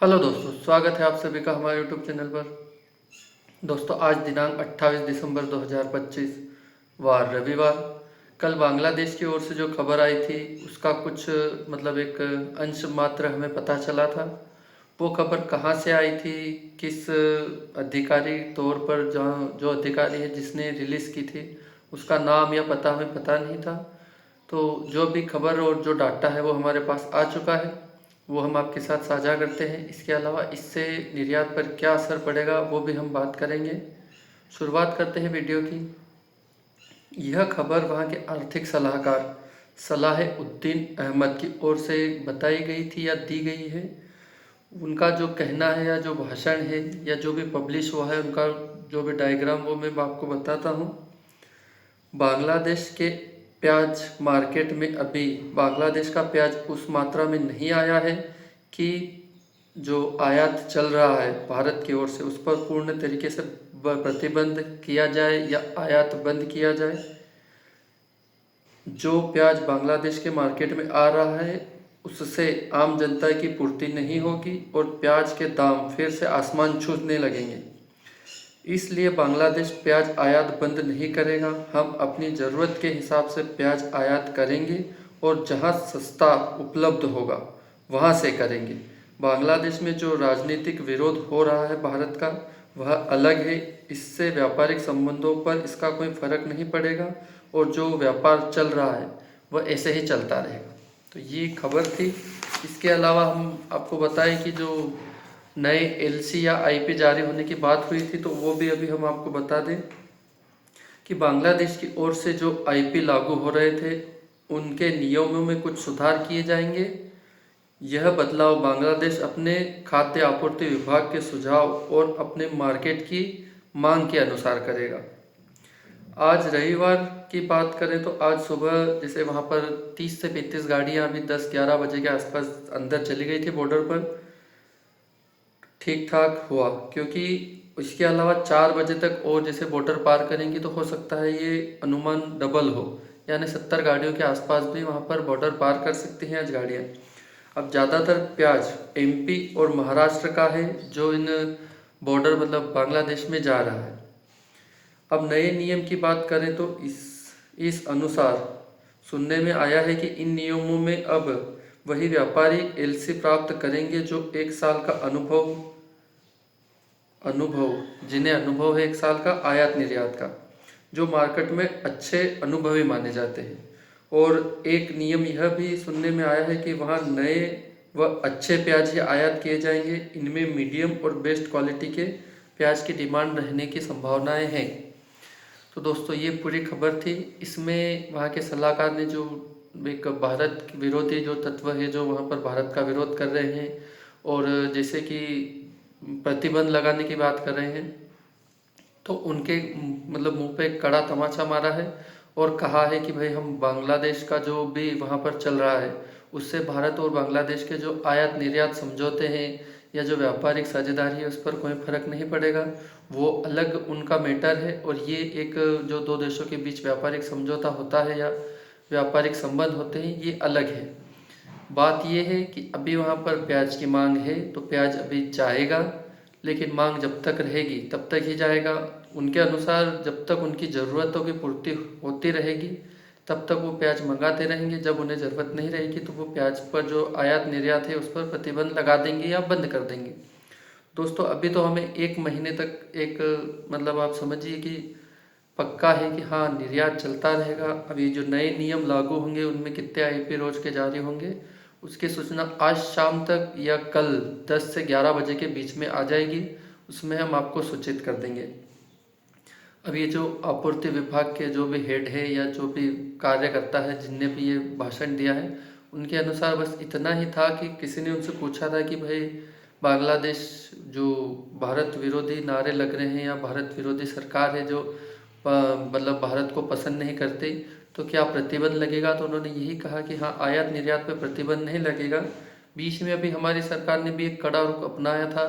Hello दोस्तों, स्वागत है आप सभी का हमारे यूट्यूब चैनल पर। दोस्तों, आज दिनांक 28 दिसंबर 2025 वार रविवार। कल बांग्लादेश की ओर से जो खबर आई थी उसका कुछ एक अंश मात्र हमें पता चला था। वो खबर कहाँ से आई थी, किस अधिकारी तौर पर, जहाँ जो अधिकारी है जिसने रिलीज़ की थी उसका नाम या पता हमें पता नहीं था। तो जो भी खबर और जो डाटा है वो हमारे पास आ चुका है, वो हम आपके साथ साझा करते हैं। इसके अलावा इससे निर्यात पर क्या असर पड़ेगा वो भी हम बात करेंगे। शुरुआत करते हैं वीडियो की। यह खबर वहाँ के आर्थिक सलाहकार सलाह उद्दीन अहमद की ओर से बताई गई थी या दी गई है। उनका जो कहना है या जो भाषण है या जो भी पब्लिश हुआ है, उनका जो भी डायग्राम वो मैं आपको बताता हूँ। बांग्लादेश के प्याज मार्केट में अभी बांग्लादेश का प्याज उस मात्रा में नहीं आया है कि जो आयात चल रहा है भारत की ओर से उस पर पूर्ण तरीके से प्रतिबंध किया जाए या आयात बंद किया जाए। जो प्याज बांग्लादेश के मार्केट में आ रहा है उससे आम जनता की पूर्ति नहीं होगी और प्याज के दाम फिर से आसमान छूने लगेंगे। इसलिए बांग्लादेश प्याज आयात बंद नहीं करेगा। हम अपनी ज़रूरत के हिसाब से प्याज आयात करेंगे और जहां सस्ता उपलब्ध होगा वहां से करेंगे। बांग्लादेश में जो राजनीतिक विरोध हो रहा है भारत का, वह अलग है। इससे व्यापारिक संबंधों पर इसका कोई फर्क नहीं पड़ेगा और जो व्यापार चल रहा है वह ऐसे ही चलता रहेगा। तो ये खबर थी। इसके अलावा हम आपको बताएं कि जो नए एलसी या आईपी जारी होने की बात हुई थी, तो वो भी अभी हम आपको बता दें कि बांग्लादेश की ओर से जो आईपी लागू हो रहे थे उनके नियमों में कुछ सुधार किए जाएंगे। यह बदलाव बांग्लादेश अपने खाद्य आपूर्ति विभाग के सुझाव और अपने मार्केट की मांग के अनुसार करेगा। आज रविवार की बात करें तो आज सुबह जैसे वहाँ पर 30 से 35 गाड़ियाँ अभी 10-11 बजे के आसपास अंदर चली गई थी बॉर्डर पर। ठीक ठाक हुआ, क्योंकि इसके अलावा 4 बजे तक और जैसे बॉर्डर पार करेंगी तो हो सकता है ये अनुमान डबल हो, यानी 70 गाड़ियों के आसपास भी वहाँ पर बॉर्डर पार कर सकती हैं आज गाड़ियाँ। अब ज़्यादातर प्याज एमपी और महाराष्ट्र का है जो इन बॉर्डर बांग्लादेश में जा रहा है। अब नए नियम की बात करें तो इस अनुसार सुनने में आया है कि इन नियमों में अब वही व्यापारी एलसी प्राप्त करेंगे जो 1 साल का अनुभव जिन्हें अनुभव है 1 साल का आयात निर्यात का, जो मार्केट में अच्छे अनुभवी माने जाते हैं। और एक नियम यह भी सुनने में आया है कि वहाँ नए व अच्छे प्याज ही आयात किए जाएंगे। इनमें मीडियम और बेस्ट क्वालिटी के प्याज की डिमांड रहने की संभावनाएं हैं। तो दोस्तों, ये पूरी खबर थी। इसमें वहाँ के सलाहकार ने जो एक भारत विरोधी जो तत्व है जो वहाँ पर भारत का विरोध कर रहे हैं और जैसे कि प्रतिबंध लगाने की बात कर रहे हैं, तो उनके मुंह पे एक कड़ा तमाचा मारा है और कहा है कि भाई हम बांग्लादेश का जो भी वहाँ पर चल रहा है उससे भारत और बांग्लादेश के जो आयात निर्यात समझौते हैं या जो व्यापारिक साझेदारी है उस पर कोई फर्क नहीं पड़ेगा। वो अलग उनका मैटर है और ये एक जो दो देशों के बीच व्यापारिक समझौता होता है या व्यापारिक संबंध होते हैं, ये अलग है। बात ये है कि अभी वहाँ पर प्याज की मांग है तो प्याज अभी जाएगा, लेकिन मांग जब तक रहेगी तब तक ही जाएगा। उनके अनुसार जब तक उनकी ज़रूरतों की पूर्ति होती रहेगी तब तक वो प्याज मंगाते रहेंगे। जब उन्हें ज़रूरत नहीं रहेगी तो वो प्याज पर जो आयात निर्यात है उस पर प्रतिबंध लगा देंगे या बंद कर देंगे। दोस्तों, अभी तो हमें 1 महीने तक एक आप समझिए कि पक्का है कि हाँ निर्यात चलता रहेगा। अभी जो नए नियम लागू होंगे उनमें कितने आईपी रोज के जारी होंगे उसकी सूचना आज शाम तक या कल 10 से 11 बजे के बीच में आ जाएगी। उसमें हम आपको सूचित कर देंगे। अब ये जो आपूर्ति विभाग के जो भी हेड है या जो भी कार्यकर्ता है जिनने भी ये भाषण दिया है, उनके अनुसार बस इतना ही था कि किसी ने उनसे पूछा था कि भाई बांग्लादेश जो भारत विरोधी नारे लग रहे हैं या भारत विरोधी सरकार है जो भारत को पसंद नहीं करती, तो क्या प्रतिबंध लगेगा। तो उन्होंने यही कहा कि हाँ आयात निर्यात पर प्रतिबंध नहीं लगेगा। बीच में अभी हमारी सरकार ने भी एक कड़ा रुख अपनाया था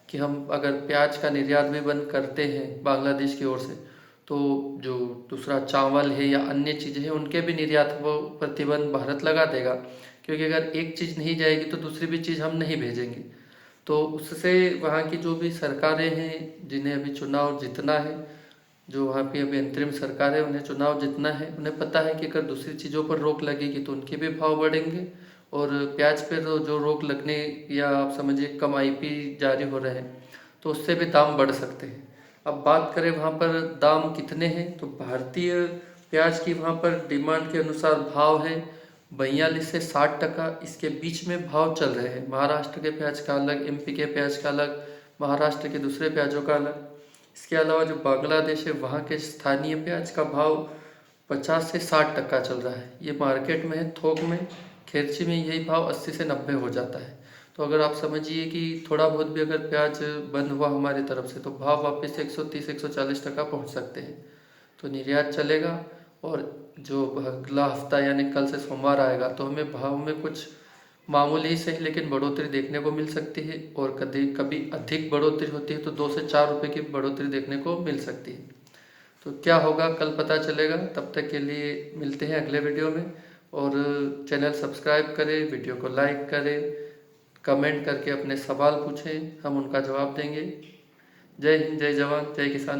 कि हम अगर प्याज का निर्यात भी बंद करते हैं बांग्लादेश की ओर से तो जो दूसरा चावल है या अन्य चीज़ें हैं उनके भी निर्यात वो प्रतिबंध भारत लगा देगा, क्योंकि अगर एक चीज़ नहीं जाएगी तो दूसरी भी चीज़ हम नहीं भेजेंगे। तो उससे वहाँ की जो भी सरकारें हैं जिन्हें अभी चुनाव जीतना है, जो वहाँ की अभी अंतरिम सरकार है उन्हें चुनाव जीतना है, उन्हें पता है कि अगर दूसरी चीज़ों पर रोक लगेगी तो उनके भी भाव बढ़ेंगे और प्याज पर जो रोक लगने या आप समझिए कम आईपी जारी हो रहे हैं तो उससे भी दाम बढ़ सकते हैं। अब बात करें वहाँ पर दाम कितने हैं, तो भारतीय प्याज की वहाँ पर डिमांड के अनुसार भाव है 42 से 60 टका, इसके बीच में भाव चल रहे हैं। महाराष्ट्र के प्याज का अलग, एमपी के प्याज का अलग, महाराष्ट्र के दूसरे प्याजों का अलग। इसके अलावा जो बांग्लादेश है वहाँ के स्थानीय प्याज का भाव 50 से 60 टका चल रहा है। ये मार्केट में है, थोक में खेरची में यही भाव 80 से 90 हो जाता है। तो अगर आप समझिए कि थोड़ा बहुत भी अगर प्याज बंद हुआ हमारी तरफ से तो भाव वापस 130-140 टका पहुँच सकते हैं। तो निर्यात चलेगा और जो अगला हफ्ता यानी कल से सोमवार आएगा तो हमें भाव में कुछ मामूली से ही लेकिन बढ़ोतरी देखने को मिल सकती है और कभी कभी अधिक बढ़ोतरी होती है तो 2 से 4 रुपए की बढ़ोतरी देखने को मिल सकती है। तो क्या होगा कल पता चलेगा। तब तक के लिए मिलते हैं अगले वीडियो में और चैनल सब्सक्राइब करें, वीडियो को लाइक करें, कमेंट करके अपने सवाल पूछें, हम उनका जवाब देंगे। जय हिंद, जय जवान, जय किसान।